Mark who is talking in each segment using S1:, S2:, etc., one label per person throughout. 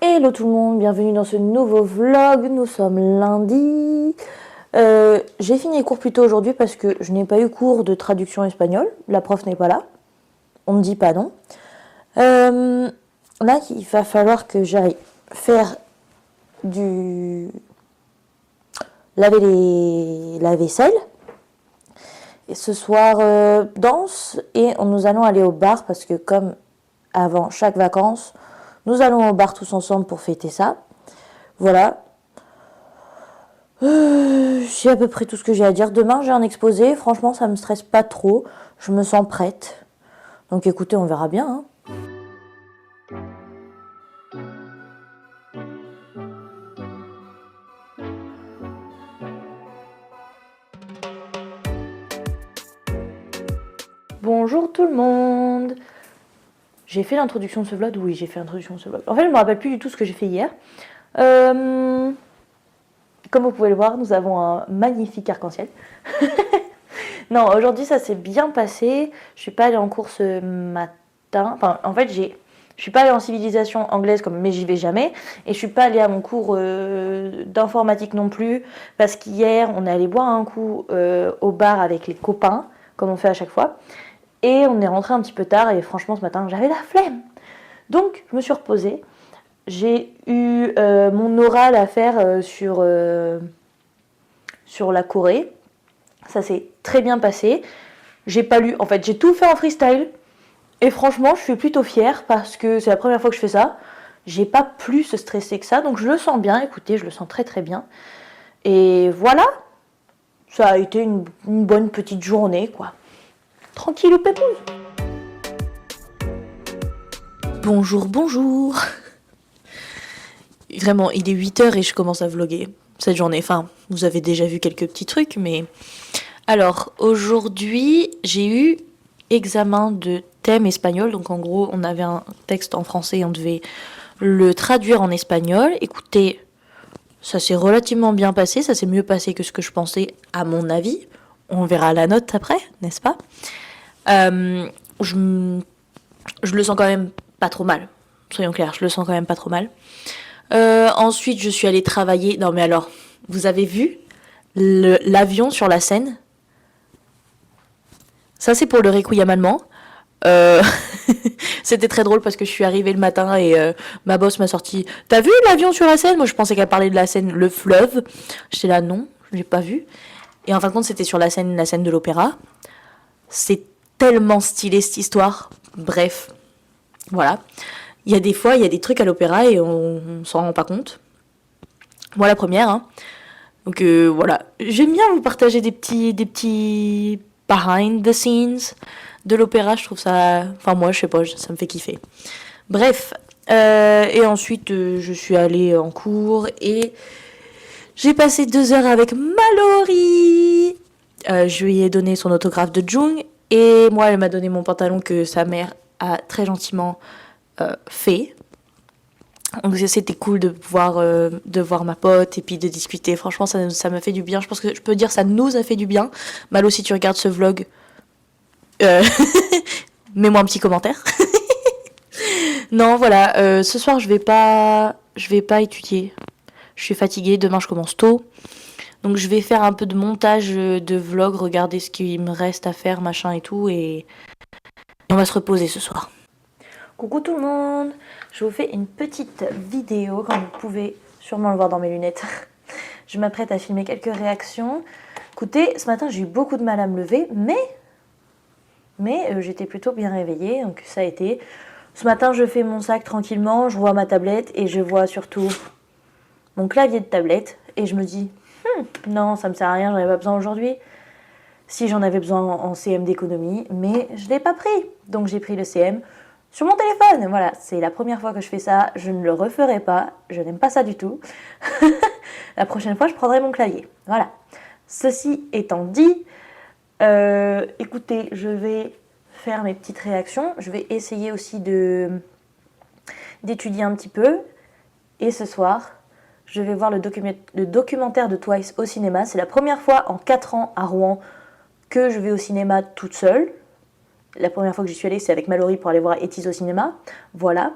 S1: Hello tout le monde, bienvenue dans ce nouveau vlog, nous sommes lundi. J'ai fini les cours plus tôt aujourd'hui parce que je n'ai pas eu cours de traduction espagnole, la prof n'est pas là, on ne dit pas non. Là, il va falloir que j'aille faire laver la vaisselle. Et ce soir, danse, et nous allons aller au bar parce que comme avant chaque vacances, nous allons au bar tous ensemble pour fêter ça. Voilà. C'est à peu près tout ce que j'ai à dire. Demain, j'ai un exposé. Franchement, ça me stresse pas trop. Je me sens prête. Donc écoutez, on verra bien. Hein. Bonjour tout le monde. J'ai fait l'introduction de ce vlog. Oui, j'ai fait l'introduction de ce vlog. En fait, je me rappelle plus du tout ce que j'ai fait hier. Comme vous pouvez le voir, nous avons un magnifique arc-en-ciel. Non, aujourd'hui, ça s'est bien passé. Je suis pas allée en cours ce matin. Enfin, en fait, je suis pas allée en civilisation anglaise, mais j'y vais jamais. Et je suis pas allée à mon cours d'informatique non plus. Parce qu'hier, on est allé boire un coup au bar avec les copains, comme on fait à chaque fois. Et on est rentré un petit peu tard. Et franchement, ce matin, j'avais la flemme. Donc, je me suis reposée. J'ai eu mon oral à faire sur la Corée. Ça s'est très bien passé. J'ai pas lu, en fait, j'ai tout fait en freestyle. Et franchement, je suis plutôt fière parce que c'est la première fois que je fais ça. J'ai pas plus stressé que ça, donc je le sens bien. Écoutez, je le sens très très bien. Et voilà, ça a été une bonne petite journée, quoi. Tranquille ou pépouze. Bonjour, bonjour. Vraiment, il est 8h et je commence à vlogger cette journée. Enfin, vous avez déjà vu quelques petits trucs, mais... Alors, aujourd'hui, j'ai eu examen de thème espagnol. Donc, en gros, on avait un texte en français et on devait le traduire en espagnol. Écoutez, ça s'est relativement bien passé. Ça s'est mieux passé que ce que je pensais, à mon avis. On verra la note après, n'est-ce pas ? Je le sens quand même pas trop mal. Soyons clairs, je le sens quand même pas trop mal. Ensuite, je suis allée travailler. Non, mais alors, vous avez vu l'avion sur la Seine ? Ça, c'est pour le Requiem allemand. C'était très drôle parce que je suis arrivée le matin et ma boss m'a sorti « T'as vu l'avion sur la Seine ?» Moi, je pensais qu'elle parlait de la Seine, le fleuve. J'étais là, non, je l'ai pas vu. Et en fin de compte, c'était sur la scène de l'opéra. C'est tellement stylé, cette histoire. Bref, voilà. Il y a des fois, il y a des trucs à l'opéra et on s'en rend pas compte. Moi, la première. Hein. Donc, voilà. J'aime bien vous partager des petits behind the scenes de l'opéra, je trouve ça... Enfin, moi, je sais pas, ça me fait kiffer. Bref, et ensuite, je suis allée en cours et j'ai passé 2 heures avec Mallory. Je lui ai donné son autographe de Jung et moi, elle m'a donné mon pantalon que sa mère a très gentiment fait. Donc c'était cool de voir ma pote et puis de discuter. Franchement, ça m'a fait du bien. Je pense que je peux dire ça nous a fait du bien. Malo, si tu regardes ce vlog, mets-moi un petit commentaire. Non, voilà. Ce soir, je vais pas étudier. Je suis fatiguée. Demain, je commence tôt. Donc, je vais faire un peu de montage de vlog, regarder ce qu'il me reste à faire, machin et tout. Et on va se reposer ce soir. Coucou tout le monde, je vous fais une petite vidéo, comme vous pouvez sûrement le voir dans mes lunettes. Je m'apprête à filmer quelques réactions. Écoutez, ce matin j'ai eu beaucoup de mal à me lever, mais j'étais plutôt bien réveillée, donc ça a été. Ce matin je fais mon sac tranquillement, je vois ma tablette et je vois surtout mon clavier de tablette. Et je me dis, non ça me sert à rien, j'en avais pas besoin aujourd'hui. Si j'en avais besoin en CM d'économie, mais je l'ai pas pris. Donc j'ai pris le CM sur mon téléphone. Voilà, c'est la première fois que je fais ça, je ne le referai pas, je n'aime pas ça du tout. La prochaine fois, je prendrai mon clavier. Voilà. Ceci étant dit, écoutez, je vais faire mes petites réactions. Je vais essayer aussi d'étudier un petit peu. Et ce soir, je vais voir le documentaire de Twice au cinéma. C'est la première fois en 4 ans à Rouen que je vais au cinéma toute seule. La première fois que j'y suis allée, c'est avec Mallory pour aller voir Etis au cinéma. Voilà.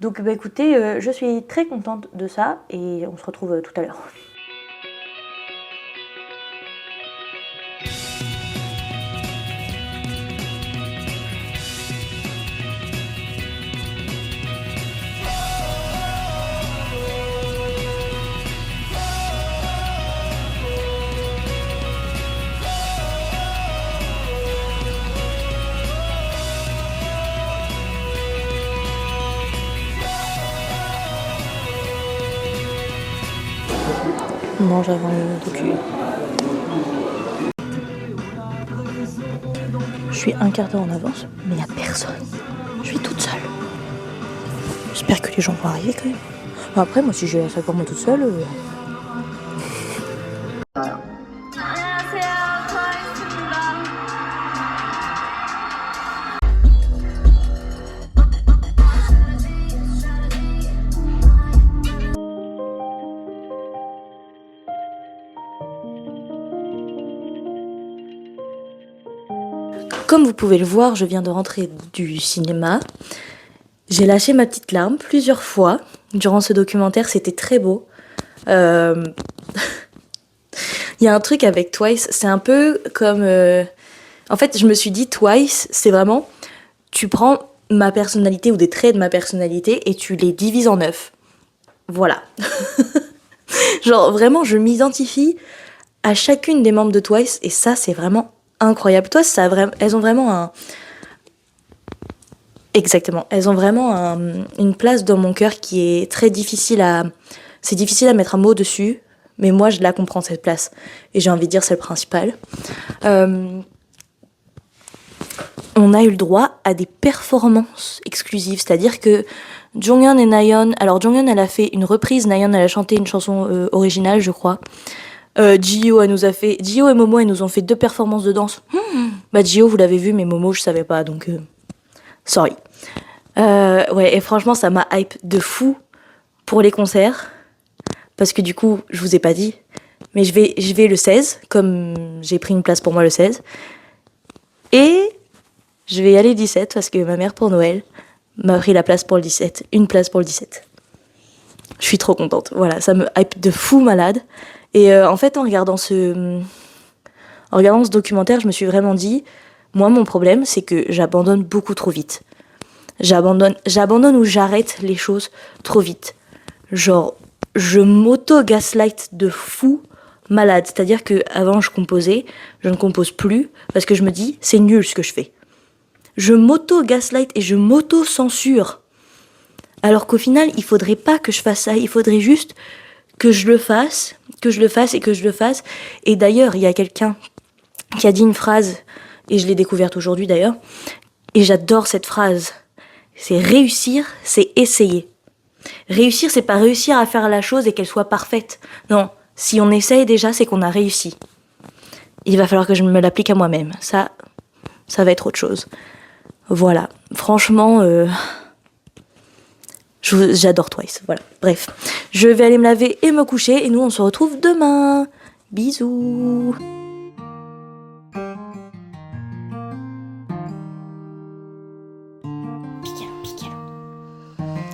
S1: Donc bah écoutez, je suis très contente de ça et on se retrouve tout à l'heure. On mange avant le docu. Je suis un quart d'heure en avance, mais il n'y a personne. Je suis toute seule. J'espère que les gens vont arriver quand même. Bon, après, moi, si j'ai la salle pour moi toute seule. Comme vous pouvez le voir, je viens de rentrer du cinéma. J'ai lâché ma petite larme plusieurs fois durant ce documentaire, c'était très beau. Il y a un truc avec Twice, c'est un peu comme... En fait, je me suis dit, Twice, c'est vraiment... Tu prends ma personnalité ou des traits de ma personnalité et tu les divises en 9. Voilà. Genre, vraiment, je m'identifie à chacune des membres de Twice et ça, c'est vraiment incroyable. Twice, elles ont vraiment un... Exactement. Elles ont vraiment une place dans mon cœur qui est très difficile à... C'est difficile à mettre un mot dessus, mais moi, je la comprends, cette place. Et j'ai envie de dire, c'est le principal. On a eu le droit à des performances exclusives, c'est-à-dire que Jonghyun et Nayeon... Alors, Jonghyun, elle a fait une reprise, Nayeon, elle a chanté une chanson originale, je crois. Jihyo, Jihyo et Momo, elles nous ont fait 2 performances de danse. Bah, Jihyo, vous l'avez vu, mais Momo, je savais pas, donc... Sorry. Ouais, et franchement, ça m'a hype de fou pour les concerts. Parce que du coup, je vous ai pas dit, mais je vais le 16, comme j'ai pris une place pour moi le 16. Et je vais y aller le 17, parce que ma mère, pour Noël, m'a pris la place pour le 17. Une place pour le 17. Je suis trop contente. Voilà, ça me hype de fou malade. Et en fait, en regardant ce documentaire, je me suis vraiment dit... Moi, mon problème, c'est que j'abandonne beaucoup trop vite. J'abandonne ou j'arrête les choses trop vite. Genre, je m'auto-gaslight de fou malade. C'est-à-dire qu'avant, je composais, je ne compose plus, parce que je me dis, c'est nul ce que je fais. Je m'auto-gaslight et je m'auto-censure. Alors qu'au final, il faudrait pas que je fasse ça. Il faudrait juste que je le fasse. Et d'ailleurs, il y a quelqu'un qui a dit une phrase... Et je l'ai découverte aujourd'hui d'ailleurs. Et j'adore cette phrase. C'est réussir, c'est essayer. Réussir, c'est pas réussir à faire la chose et qu'elle soit parfaite. Non, si on essaye déjà, c'est qu'on a réussi. Il va falloir que je me l'applique à moi-même. Ça va être autre chose. Voilà. Franchement, j'adore Twice. Voilà. Bref. Je vais aller me laver et me coucher. Et nous, on se retrouve demain. Bisous.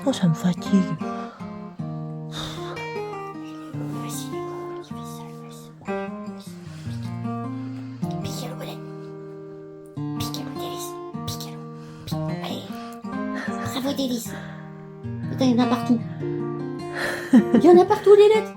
S1: Oh, ça me fatigue.
S2: Piquez-le, Godet. Piquez-le, Délice. Piquez-le. Allez. Bravo, Délice. Putain, il y en a partout. Il y en a partout, les lettres.